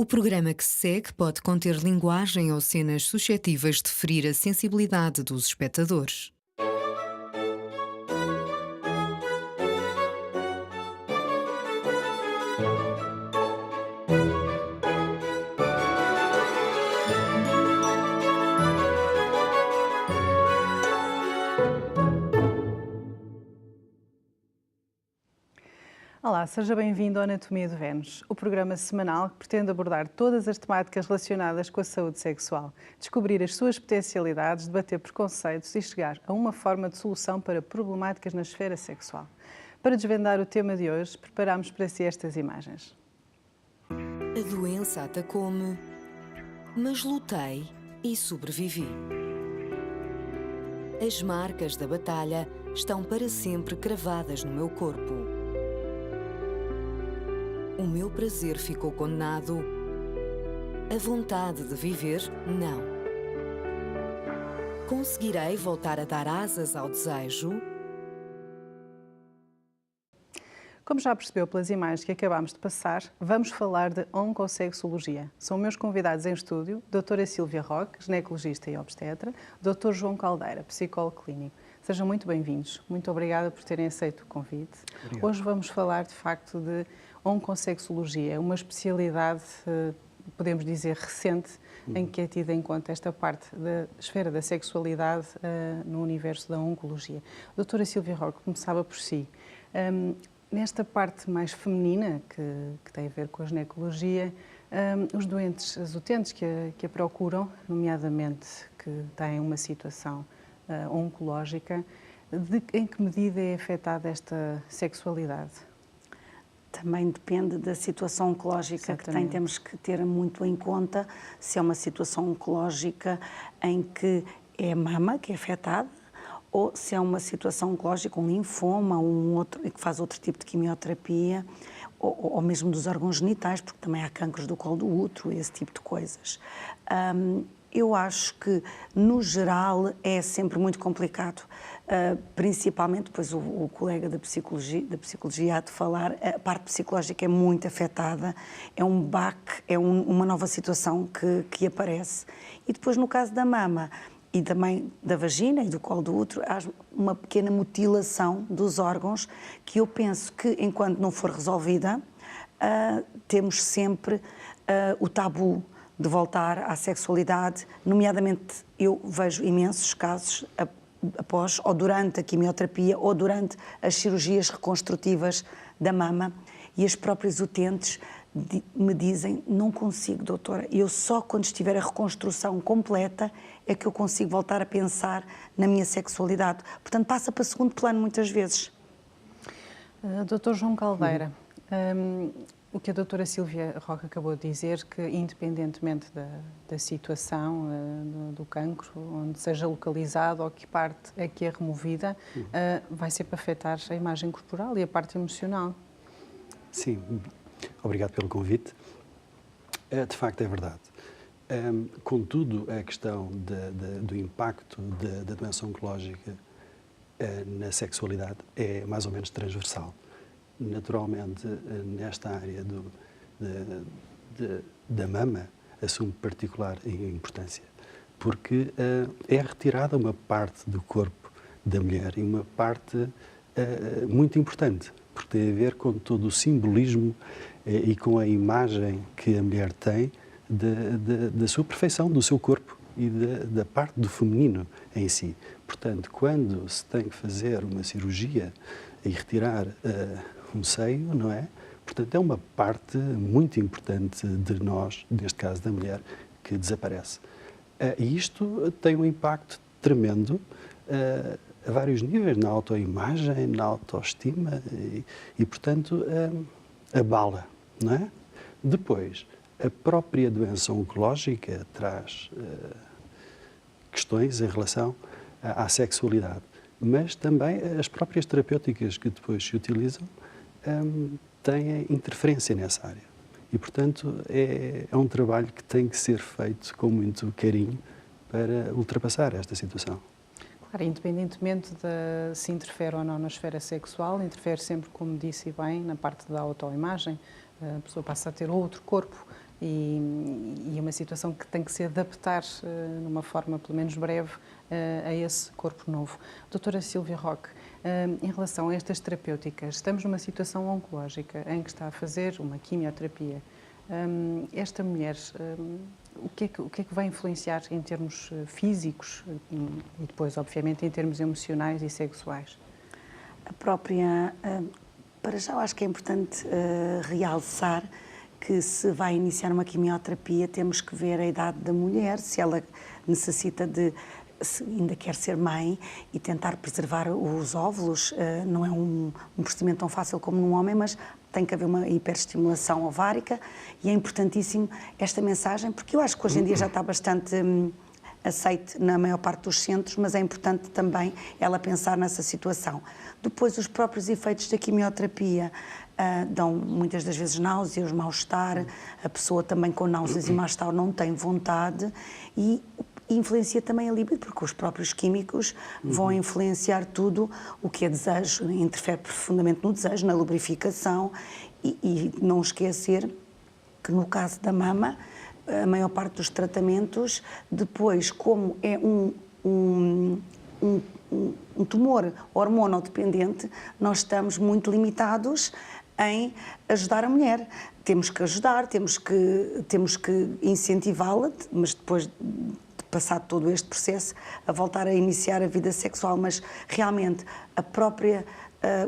O programa que se segue pode conter linguagem ou cenas suscetíveis de ferir a sensibilidade dos espectadores. Olá, seja bem-vindo ao Anatomia de Vênus, o programa semanal que pretende abordar todas as temáticas relacionadas com a saúde sexual, descobrir as suas potencialidades, debater preconceitos e chegar a uma forma de solução para problemáticas na esfera sexual. Para desvendar o tema de hoje, preparamos para si estas imagens. A doença atacou-me, mas lutei e sobrevivi. As marcas da batalha estão para sempre cravadas no meu corpo. O meu prazer ficou condenado. A vontade de viver, não. Conseguirei voltar a dar asas ao desejo? Como já percebeu pelas imagens que acabámos de passar, vamos falar de oncossexologia. São meus convidados em estúdio, doutora Sílvia Roque, ginecologista e obstetra, doutor João Caldeira, psicólogo clínico. Sejam muito bem-vindos. Muito obrigada por terem aceito o convite. Obrigado. Hoje vamos falar, de facto, de oncossexologia. É uma especialidade, podemos dizer, recente, em que é tida em conta esta parte da esfera da sexualidade no universo da oncologia. Doutora Sílvia Roque, começava por si. Nesta parte mais feminina, que tem a ver com a ginecologia, os doentes, as utentes que a procuram, nomeadamente que têm uma situação oncológica, em que medida é afetada esta sexualidade? Também depende da situação oncológica que tem. Temos que ter muito em conta se é uma situação oncológica em que é a mama que é afetada, ou se é uma situação oncológica, um linfoma, que faz outro tipo de quimioterapia, ou mesmo dos órgãos genitais, porque também há cancros do colo do útero, esse tipo de coisas. Eu acho que, no geral, é sempre muito complicado, principalmente, depois o colega da psicologia há de falar, a parte psicológica é muito afetada, é um baque, é uma nova situação que aparece. E depois, no caso da mama, e também da vagina e do colo do útero, há uma pequena mutilação dos órgãos que eu penso que, enquanto não for resolvida, temos sempre o tabu de voltar à sexualidade. Nomeadamente, eu vejo imensos casos após ou durante a quimioterapia ou durante as cirurgias reconstrutivas da mama, e as próprias utentes me dizem: não consigo, doutora, eu só quando estiver a reconstrução completa é que eu consigo voltar a pensar na minha sexualidade. Portanto, passa para segundo plano muitas vezes. Doutor João Caldeira, o que a doutora Sílvia Roque acabou de dizer, que independentemente da situação do cancro, onde seja localizado ou que parte é que é removida, vai sempre afetar a imagem corporal e a parte emocional. Sim, obrigado pelo convite. De facto, é verdade. Contudo, a questão do impacto da doença oncológica na sexualidade é mais ou menos transversal. Naturalmente, nesta área da mama, assume particular importância, porque é retirada uma parte do corpo da mulher, e uma parte muito importante, porque tem a ver com todo o simbolismo e com a imagem que a mulher tem da sua perfeição, do seu corpo e da parte do feminino em si. Portanto, quando se tem que fazer uma cirurgia e retirar um seio, não é? Portanto, é uma parte muito importante de nós, neste caso da mulher, que desaparece. E isto tem um impacto tremendo a vários níveis, na autoimagem, na autoestima e portanto, abala, não é? Depois, a própria doença oncológica traz questões em relação à sexualidade, mas também as próprias terapêuticas que depois se utilizam têm interferência nessa área. E, portanto, é um trabalho que tem que ser feito com muito carinho para ultrapassar esta situação. Claro, independentemente de se interfere ou não na esfera sexual, interfere sempre, como disse bem, na parte da autoimagem. A pessoa passa a ter outro corpo e é uma situação que tem que se adaptar numa forma pelo menos breve a esse corpo novo. Doutora Sílvia Roque, em relação a estas terapêuticas, estamos numa situação oncológica em que está a fazer uma quimioterapia. Esta mulher, o que é que vai influenciar em termos físicos e depois, obviamente, em termos emocionais e sexuais? A própria, para já eu acho que é importante realçar que se vai iniciar uma quimioterapia temos que ver a idade da mulher, se ela necessita se ainda quer ser mãe e tentar preservar os óvulos. Não é um procedimento tão fácil como num homem, mas tem que haver uma hiperestimulação ovárica e é importantíssimo esta mensagem, porque eu acho que hoje em dia já está bastante aceite na maior parte dos centros, mas é importante também ela pensar nessa situação. Depois, os próprios efeitos da quimioterapia dão muitas das vezes náuseas, mal-estar, a pessoa também com náuseas e mal-estar não tem vontade e influencia também a libido, porque os próprios químicos vão influenciar tudo o que é desejo, interfere profundamente no desejo, na lubrificação e não esquecer que no caso da mama, a maior parte dos tratamentos, depois, como é um tumor hormonodependente, nós estamos muito limitados em ajudar a mulher. Temos que ajudar, temos que incentivá-la, mas depois de passar todo este processo, a voltar a iniciar a vida sexual, mas realmente a própria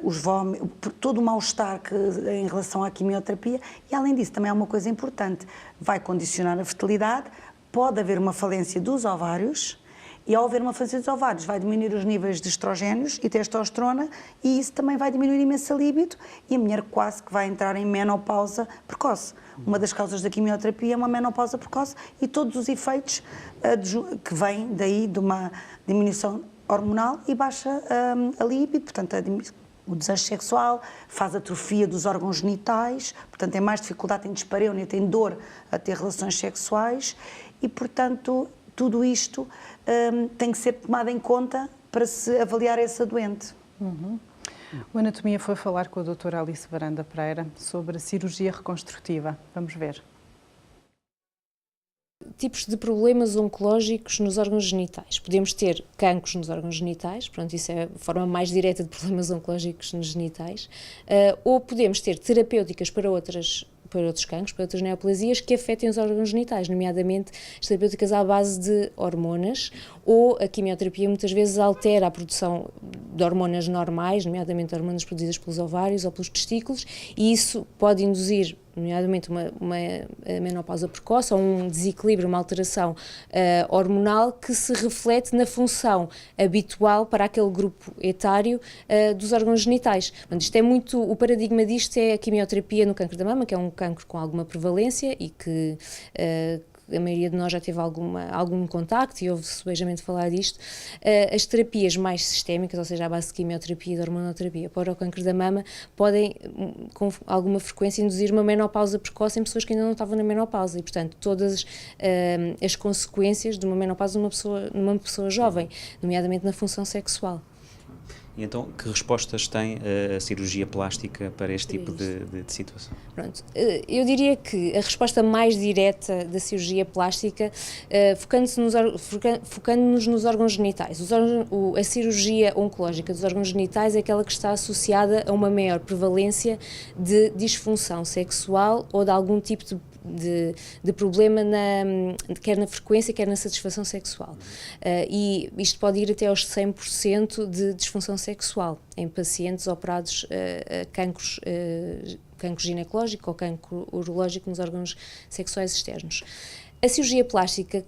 os vômitos, todo o mal-estar em relação à quimioterapia e, além disso, também há uma coisa importante, vai condicionar a fertilidade, pode haver uma falência dos ovários e, ao haver uma falência dos ovários, vai diminuir os níveis de estrogénios e testosterona e isso também vai diminuir imenso a libido e a mulher quase que vai entrar em menopausa precoce. Uma das causas da quimioterapia é uma menopausa precoce e todos os efeitos que vêm daí de uma diminuição hormonal e baixa a libido, portanto, o desejo sexual, faz atrofia dos órgãos genitais, portanto, tem mais dificuldade, tem dispareunia, tem dor a ter relações sexuais e, portanto, tudo isto tem que ser tomado em conta para se avaliar essa doente. O Anatomia foi falar com a doutora Alice Varanda Pereira sobre a cirurgia reconstrutiva. Vamos ver. Tipos de problemas oncológicos nos órgãos genitais. Podemos ter cancros nos órgãos genitais, pronto, isso é a forma mais direta de problemas oncológicos nos genitais, ou podemos ter terapêuticas para outros cancros, para outras neoplasias que afetem os órgãos genitais, nomeadamente as terapêuticas à base de hormonas, ou a quimioterapia muitas vezes altera a produção de hormonas normais, nomeadamente hormonas produzidas pelos ovários ou pelos testículos, e isso pode induzir nomeadamente uma menopausa precoce ou um desequilíbrio, uma alteração hormonal que se reflete na função habitual para aquele grupo etário dos órgãos genitais. Portanto, isto é muito, o paradigma disto é a quimioterapia no câncer da mama, que é um cancro com alguma prevalência e que a maioria de nós já teve algum contacto e ouve-se subejamente falar disto. As terapias mais sistémicas, ou seja, à base de quimioterapia e de hormonoterapia para o câncer da mama, podem, com alguma frequência, induzir uma menopausa precoce em pessoas que ainda não estavam na menopausa e, portanto, todas as consequências de uma menopausa numa pessoa jovem, nomeadamente na função sexual. E então, que respostas tem a cirurgia plástica para este tipo de situação? Pronto, eu diria que a resposta mais direta da cirurgia plástica, focando-nos nos órgãos genitais. A cirurgia oncológica dos órgãos genitais é aquela que está associada a uma maior prevalência de disfunção sexual ou de algum tipo de problema, quer na frequência, quer na satisfação sexual. E isto pode ir até aos 100% de disfunção sexual em pacientes operados a cancro ginecológico ou cancro urológico nos órgãos sexuais externos. A cirurgia plástica,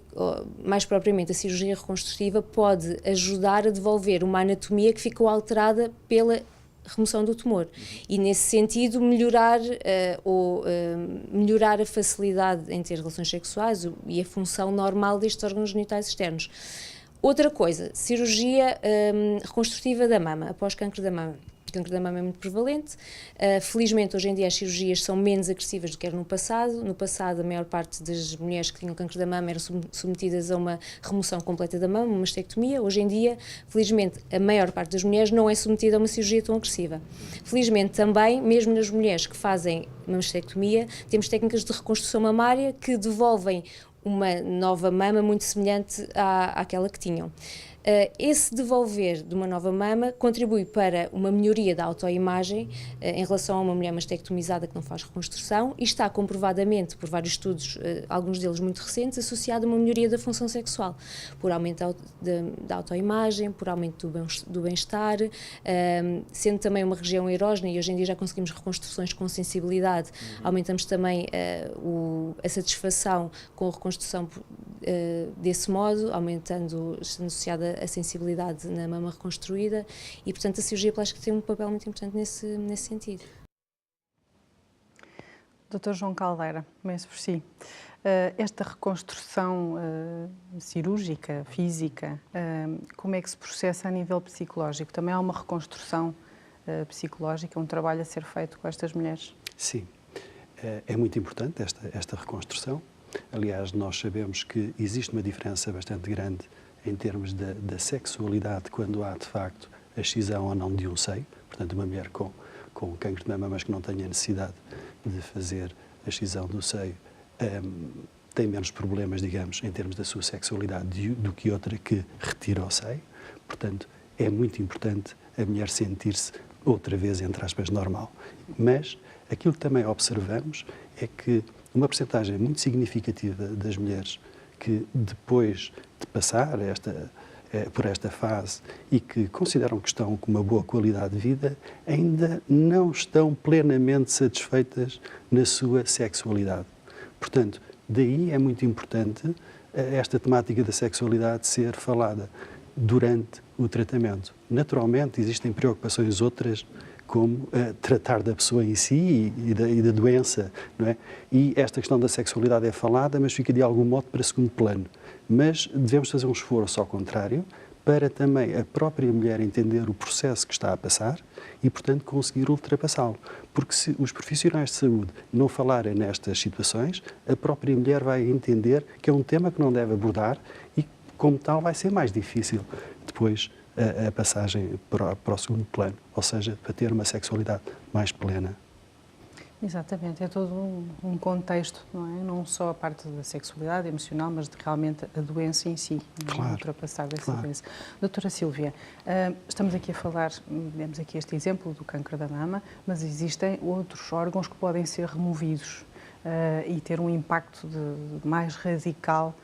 mais propriamente a cirurgia reconstrutiva, pode ajudar a devolver uma anatomia que ficou alterada pela remoção do tumor e, nesse sentido, melhorar a facilidade em ter relações sexuais e a função normal destes órgãos genitais externos. Outra coisa, cirurgia reconstrutiva da mama, após câncer da mama. cancro da mama é muito prevalente. Felizmente, hoje em dia, as cirurgias são menos agressivas do que era no passado. No passado, a maior parte das mulheres que tinham cancro da mama eram submetidas a uma remoção completa da mama, uma mastectomia. Hoje em dia, felizmente, a maior parte das mulheres não é submetida a uma cirurgia tão agressiva. Felizmente, também, mesmo nas mulheres que fazem uma mastectomia, temos técnicas de reconstrução mamária que devolvem uma nova mama muito semelhante àquela que tinham. Esse devolver de uma nova mama contribui para uma melhoria da autoimagem em relação a uma mulher mastectomizada que não faz reconstrução e está comprovadamente, por vários estudos, alguns deles muito recentes, associado a uma melhoria da função sexual, por aumento da autoimagem, por aumento do bem-estar, sendo também uma região erógena e hoje em dia já conseguimos reconstruções com sensibilidade, aumentamos também a satisfação com a reconstrução desse modo, aumentando, estando associada a sensibilidade na mama reconstruída e, portanto, a cirurgia plástica tem um papel muito importante nesse sentido. Dr. João Caldeira, começo por si. Esta reconstrução cirúrgica, física, como é que se processa a nível psicológico? Também há uma reconstrução psicológica, um trabalho a ser feito com estas mulheres? Sim, é muito importante esta reconstrução. Aliás, nós sabemos que existe uma diferença bastante grande em termos da sexualidade quando há, de facto, a excisão ou não de um seio. Portanto, uma mulher com cancro de mama, mas que não tenha necessidade de fazer a excisão do seio, tem menos problemas, digamos, em termos da sua sexualidade do que outra que retira o seio. Portanto, é muito importante a mulher sentir-se outra vez, entre aspas, normal. Mas aquilo que também observamos é que uma percentagem muito significativa das mulheres que depois de passar por esta fase e que consideram que estão com uma boa qualidade de vida, ainda não estão plenamente satisfeitas na sua sexualidade. Portanto, daí é muito importante esta temática da sexualidade ser falada durante o tratamento. Naturalmente, existem preocupações outras, como tratar da pessoa em si e da doença, não é? E esta questão da sexualidade é falada, mas fica de algum modo para segundo plano. Mas devemos fazer um esforço ao contrário, para também a própria mulher entender o processo que está a passar e, portanto, conseguir ultrapassá-lo. Porque se os profissionais de saúde não falarem nestas situações, a própria mulher vai entender que é um tema que não deve abordar e, como tal, vai ser mais difícil depois a passagem para o segundo plano, ou seja, para ter uma sexualidade mais plena. Exatamente, é todo um contexto, não é? Não só a parte da sexualidade emocional, mas realmente a doença em si, claro, ultrapassar dessa doença. Doutora Sílvia, estamos aqui a falar, vemos aqui este exemplo do cancro da mama, mas existem outros órgãos que podem ser removidos e ter um impacto mais radical,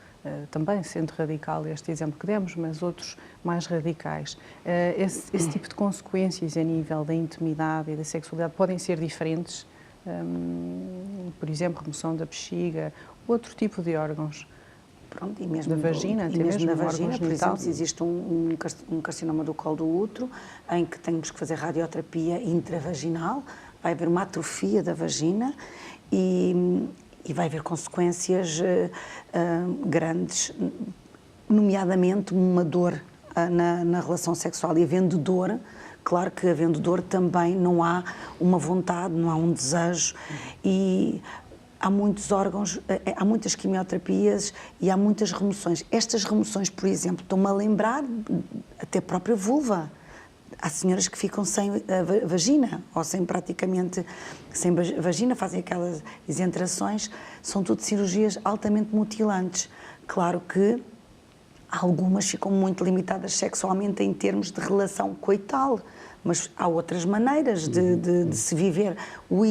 também sendo radical este exemplo que demos, mas outros mais radicais. Esse tipo de consequências a nível da intimidade e da sexualidade podem ser diferentes? Por exemplo, remoção da bexiga, outro tipo de órgãos. Pronto, e mesmo da vagina, e mesmo na vagina, por genital. exemplo, se existe um carcinoma do colo do útero, em que temos que fazer radioterapia intravaginal, vai haver uma atrofia da vagina e vai haver consequências grandes, nomeadamente uma dor na relação sexual. E havendo dor, claro que havendo dor também não há uma vontade, não há um desejo e há muitos órgãos, há muitas quimioterapias e há muitas remoções. Estas remoções, por exemplo, estão-me a lembrar até a própria vulva. Há senhoras que ficam sem a vagina, ou sem vagina, fazem aquelas isenterações, são tudo cirurgias altamente mutilantes. Claro que algumas ficam muito limitadas sexualmente em termos de relação coital, mas há outras maneiras de se viver. O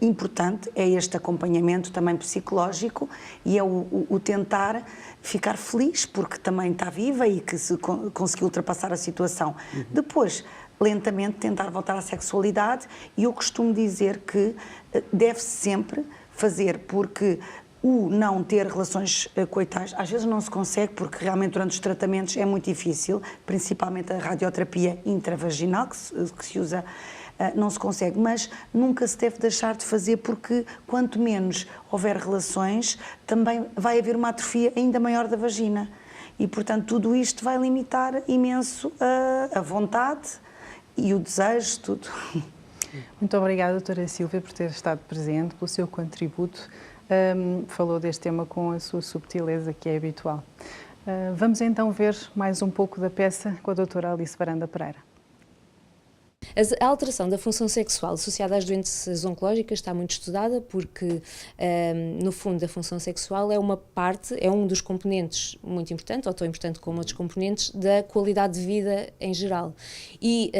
importante é este acompanhamento também psicológico e é o tentar ficar feliz porque também está viva e que se conseguiu ultrapassar a situação. Depois, lentamente, tentar voltar à sexualidade e eu costumo dizer que deve-se sempre fazer, porque o não ter relações coitais às vezes não se consegue porque realmente durante os tratamentos é muito difícil, principalmente a radioterapia intravaginal que se usa, não se consegue, mas nunca se deve deixar de fazer porque quanto menos houver relações também vai haver uma atrofia ainda maior da vagina e portanto tudo isto vai limitar imenso a vontade e o desejo, tudo. Muito obrigada, doutora Sílvia, por ter estado presente, pelo seu contributo. Falou deste tema com a sua subtileza, que é habitual. Vamos então ver mais um pouco da peça com a doutora Alice Varanda Pereira. A alteração da função sexual associada às doenças oncológicas está muito estudada porque, no fundo, a função sexual é um dos componentes muito importante, ou tão importante como outros componentes, da qualidade de vida em geral. E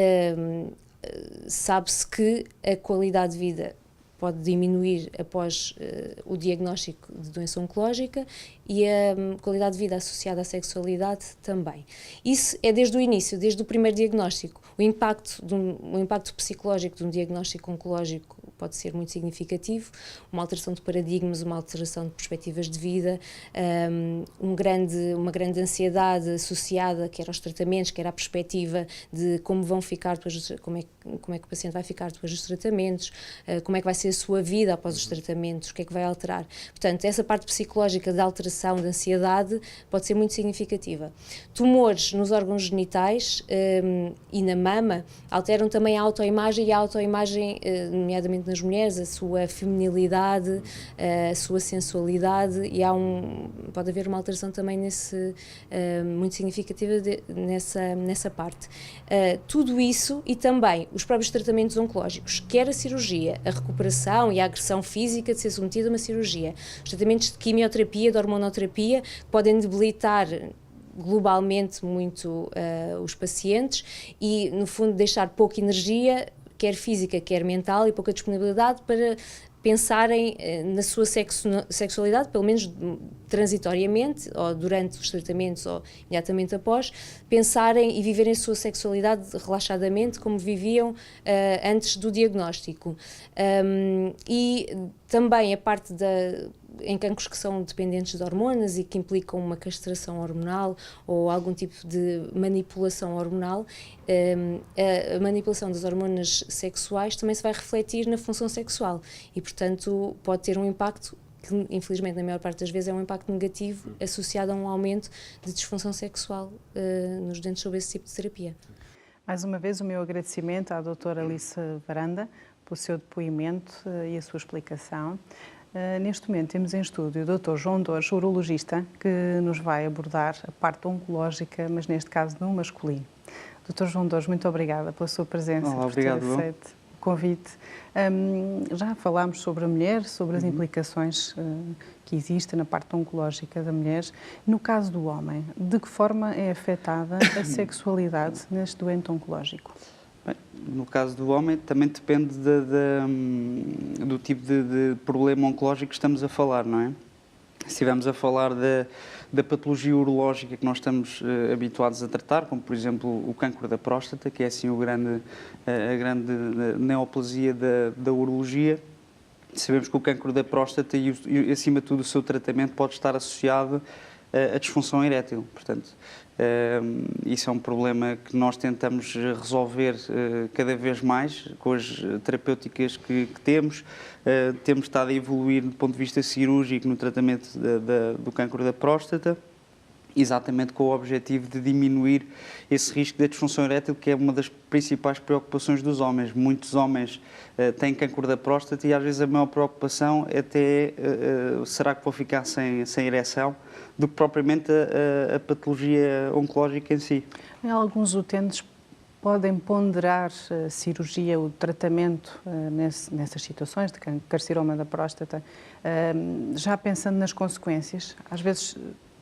sabe-se que a qualidade de vida pode diminuir após o diagnóstico de doença oncológica e a qualidade de vida associada à sexualidade também. Isso é desde o início, desde o primeiro diagnóstico. O impacto psicológico de um diagnóstico oncológico pode ser muito significativo, uma alteração de paradigmas, uma alteração de perspectivas de vida, uma grande ansiedade associada, quer aos tratamentos, quer à perspectiva de como vão ficar depois, como é que o paciente vai ficar depois dos tratamentos, como é que vai ser a sua vida após os tratamentos, o que é que vai alterar. Portanto, essa parte psicológica de alteração, de ansiedade, pode ser muito significativa. Tumores nos órgãos genitais e na mama alteram também a autoimagem e a autoimagem, nomeadamente nas mulheres, a sua feminilidade, a sua sensualidade, e pode haver uma alteração também muito significativa nessa parte. Tudo isso e também os próprios tratamentos oncológicos, quer a cirurgia, a recuperação e a agressão física de ser submetido a uma cirurgia, os tratamentos de quimioterapia, de hormonoterapia, que podem debilitar globalmente muito os pacientes e, no fundo, deixar pouca energia, quer física, quer mental, e pouca disponibilidade para pensarem na sua sexualidade, pelo menos transitoriamente, ou durante os tratamentos, ou imediatamente após, pensarem e viverem a sua sexualidade relaxadamente, como viviam antes do diagnóstico. E também a parte em cancros que são dependentes de hormonas e que implicam uma castração hormonal ou algum tipo de manipulação hormonal, a manipulação das hormonas sexuais também se vai refletir na função sexual e, portanto, pode ter um impacto que, infelizmente, na maior parte das vezes é um impacto negativo associado a um aumento de disfunção sexual nos doentes sob esse tipo de terapia. Mais uma vez, o meu agradecimento à doutora Alice Varanda pelo seu depoimento e a sua explicação. Neste momento temos em estúdio o Dr. João Dores, urologista, que nos vai abordar a parte oncológica, mas neste caso no masculino. Dr. João Dores, muito obrigada pela sua presença, por ter aceito o convite. Já falámos sobre a mulher, sobre as implicações que existem na parte oncológica da mulher. No caso do homem, de que forma é afetada a sexualidade neste doente oncológico? Bem, no caso do homem, também depende do tipo de problema oncológico que estamos a falar, não é? Se estivermos a falar da patologia urológica que nós estamos habituados a tratar, como por exemplo o cancro da próstata, que é assim a grande neoplasia da urologia, sabemos que o cancro da próstata e acima de tudo o seu tratamento pode estar associado a disfunção erétil. Portanto, isso é um problema que nós tentamos resolver cada vez mais com as terapêuticas que temos. Temos estado a evoluir do ponto de vista cirúrgico no tratamento do cancro da próstata, exatamente com o objetivo de diminuir esse risco da disfunção erétil, que é uma das principais preocupações dos homens. Muitos homens têm cancro da próstata e às vezes a maior preocupação é até será que vou ficar sem ereção, do que propriamente a patologia oncológica em si. Alguns utentes podem ponderar a cirurgia, o tratamento nessas situações de carcinoma da próstata, já pensando nas consequências. Às vezes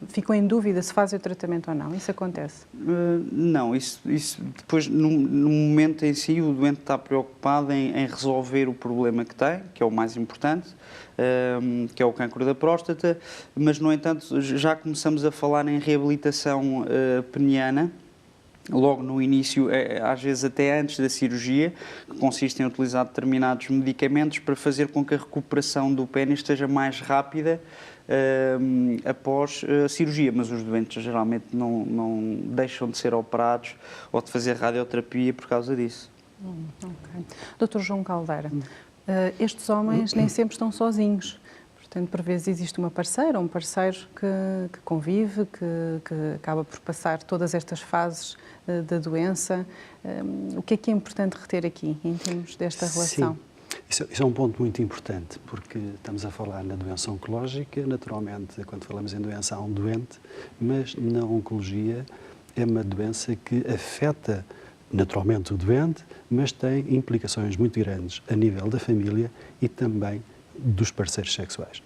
ficam em dúvida se fazem o tratamento ou não. Isso acontece? Não, isso depois, no momento em si, o doente está preocupado em resolver o problema que tem, que é o mais importante, que é o cancro da próstata, mas, no entanto, já começamos a falar em reabilitação peniana, logo no início, às vezes até antes da cirurgia, que consiste em utilizar determinados medicamentos para fazer com que a recuperação do pênis esteja mais rápida após a cirurgia, mas os doentes geralmente não deixam de ser operados ou de fazer radioterapia por causa disso. Okay. Dr. João Caldeira, estes homens nem sempre estão sozinhos. Portanto, por vezes existe uma parceira, um parceiro que convive, que acaba por passar todas estas fases da doença. O que é importante reter aqui, em termos desta relação? Sim. Isso é um ponto muito importante, porque estamos a falar na doença oncológica, naturalmente, quando falamos em doença há um doente, mas na oncologia é uma doença que afeta naturalmente o doente, mas tem implicações muito grandes a nível da família e também dos parceiros sexuais.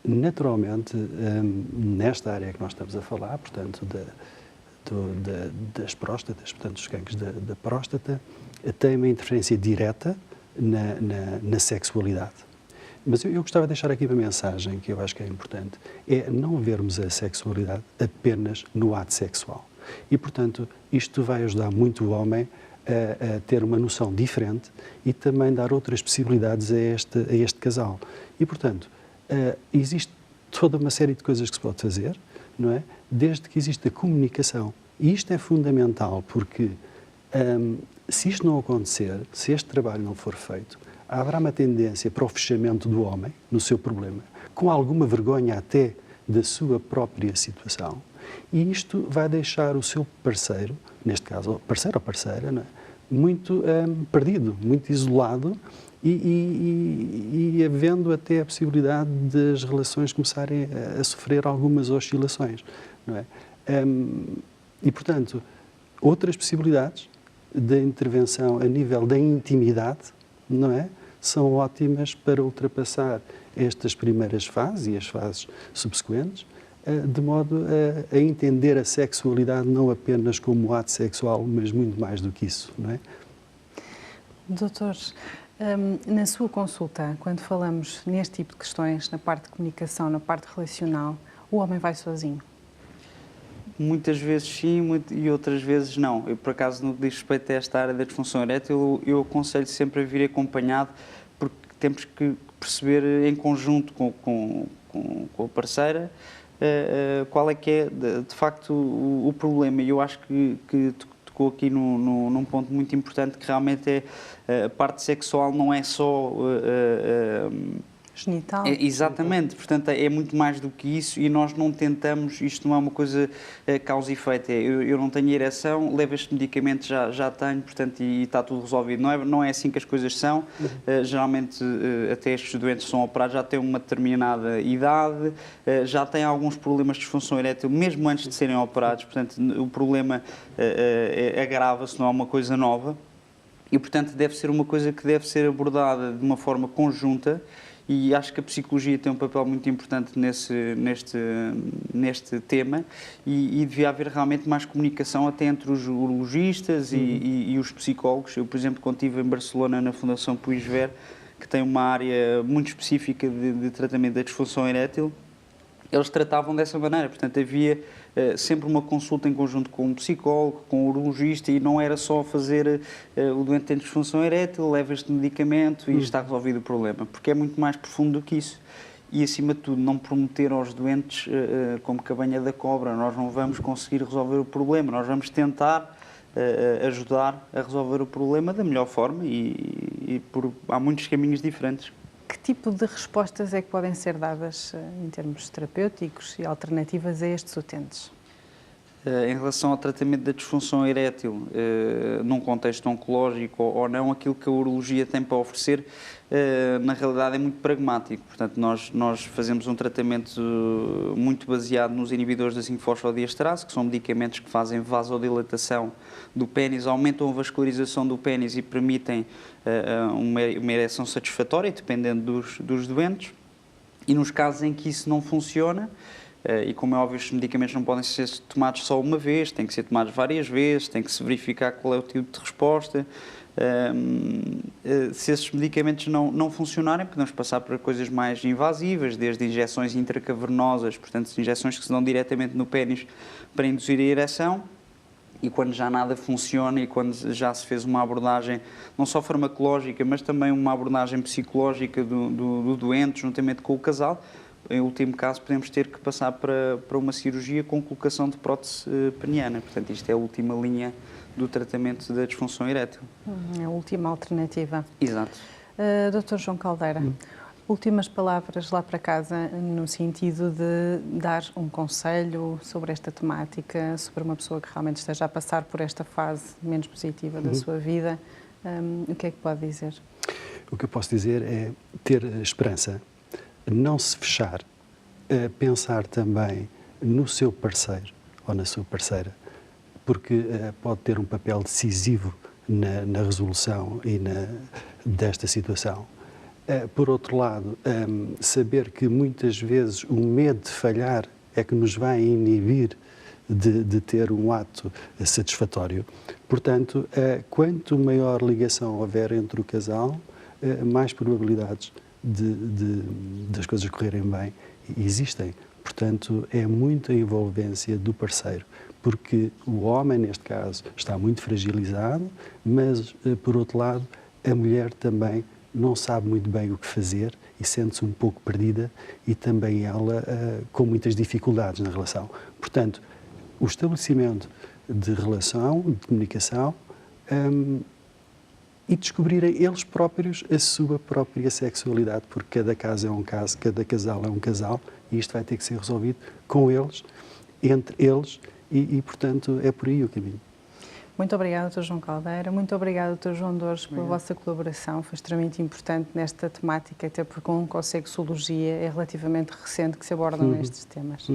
Naturalmente, nesta área que nós estamos a falar, portanto, das próstatas, portanto, dos cancros da próstata, tem uma interferência direta na sexualidade. Mas eu gostava de deixar aqui uma mensagem que eu acho que é importante, é não vermos a sexualidade apenas no ato sexual. E, portanto, isto vai ajudar muito o homem a ter uma noção diferente e também dar outras possibilidades a este casal. E, portanto, existe toda uma série de coisas que se pode fazer, não é? Desde que exista comunicação. E isto é fundamental, porque se isto não acontecer, se este trabalho não for feito, haverá uma tendência para o fechamento do homem no seu problema, com alguma vergonha até da sua própria situação, e isto vai deixar o seu parceiro, neste caso parceiro ou parceira, não é? Muito perdido, muito isolado e havendo até a possibilidade das relações começarem a sofrer algumas oscilações, não é? E, portanto, outras possibilidades de intervenção a nível da intimidade, não é? São ótimas para ultrapassar estas primeiras fases e as fases subsequentes, de modo a entender a sexualidade não apenas como ato sexual, mas muito mais do que isso, não é? Doutor, na sua consulta, quando falamos neste tipo de questões, na parte de comunicação, na parte relacional, o homem vai sozinho? Muitas vezes sim e outras vezes não. Eu, por acaso, no que diz respeito a esta área da disfunção erétil, eu aconselho sempre a vir acompanhado, porque temos que perceber em conjunto com a parceira qual é que é, de facto, o problema. E eu acho que tocou aqui num ponto muito importante, que realmente é a parte sexual não é só... Genital? Exatamente, portanto é muito mais do que isso e nós não tentamos, isto não é uma coisa causa e efeito, eu não tenho ereção, levo este medicamento, já tenho, portanto, e está tudo resolvido. Não é assim que as coisas são. Geralmente até estes doentes são operados, já têm uma determinada idade, já têm alguns problemas de disfunção erétil, mesmo antes de serem operados, portanto o problema agrava-se, não é uma coisa nova e, portanto, deve ser uma coisa que deve ser abordada de uma forma conjunta. E acho que a psicologia tem um papel muito importante neste tema e devia haver realmente mais comunicação até entre os urologistas e os psicólogos. Eu, por exemplo, quando estive em Barcelona na Fundação Puigvert, que tem uma área muito específica de tratamento da disfunção erétil, eles tratavam dessa maneira, portanto havia sempre uma consulta em conjunto com um psicólogo, com um urologista e não era só fazer o doente tem disfunção erétil, leva este medicamento e está resolvido o problema, porque é muito mais profundo do que isso. E, acima de tudo, não prometer aos doentes como cabanha da cobra, nós não vamos conseguir resolver o problema, nós vamos tentar ajudar a resolver o problema da melhor forma e há muitos caminhos diferentes. Que tipo de respostas é que podem ser dadas em termos terapêuticos e alternativas a estes utentes? Em relação ao tratamento da disfunção erétil, num contexto oncológico ou não, aquilo que a urologia tem para oferecer, na realidade é muito pragmático. Portanto, nós fazemos um tratamento muito baseado nos inibidores da 5-fosfodiesterase, que são medicamentos que fazem vasodilatação do pênis, aumentam a vascularização do pênis e permitem uma ereção satisfatória, dependendo dos doentes. E nos casos em que isso não funciona, e como é óbvio, estes medicamentos não podem ser tomados só uma vez, têm que ser tomados várias vezes, tem que se verificar qual é o tipo de resposta. Se esses medicamentos não funcionarem, podemos passar para coisas mais invasivas, desde injeções intracavernosas, portanto, injeções que se dão diretamente no pênis para induzir a ereção. E quando já nada funciona e quando já se fez uma abordagem não só farmacológica, mas também uma abordagem psicológica do doente, juntamente com o casal, em último caso podemos ter que passar para uma cirurgia com colocação de prótese peniana. Portanto, isto é a última linha do tratamento da disfunção erétil. É a última alternativa. Exato. Dr. João Caldeira, Últimas palavras lá para casa, no sentido de dar um conselho sobre esta temática, sobre uma pessoa que realmente esteja a passar por esta fase menos positiva da sua vida. O que é que pode dizer? O que eu posso dizer é ter esperança, não se fechar, pensar também no seu parceiro ou na sua parceira, porque pode ter um papel decisivo na resolução desta situação. Por outro lado, saber que muitas vezes o medo de falhar é que nos vai inibir de ter um ato satisfatório. Portanto, quanto maior ligação houver entre o casal, mais probabilidades das coisas correrem bem existem. Portanto, é muita envolvência do parceiro, porque o homem, neste caso, está muito fragilizado, mas, por outro lado, a mulher também não sabe muito bem o que fazer e sente-se um pouco perdida e também ela com muitas dificuldades na relação. Portanto, o estabelecimento de relação, de comunicação e descobrirem eles próprios a sua própria sexualidade, porque cada caso é um caso, cada casal é um casal e isto vai ter que ser resolvido com eles, entre eles e portanto, é por aí o caminho. Muito obrigada, Dr. João Caldeira. Muito obrigada, Dr. João Dores, pela vossa colaboração. Foi extremamente importante nesta temática, até porque a oncosexologia é relativamente recente que se abordam estes temas.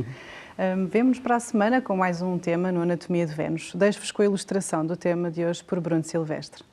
Vemo-nos para a semana com mais um tema no Anatomia de Vênus. Deixo-vos com a ilustração do tema de hoje por Bruno Silvestre.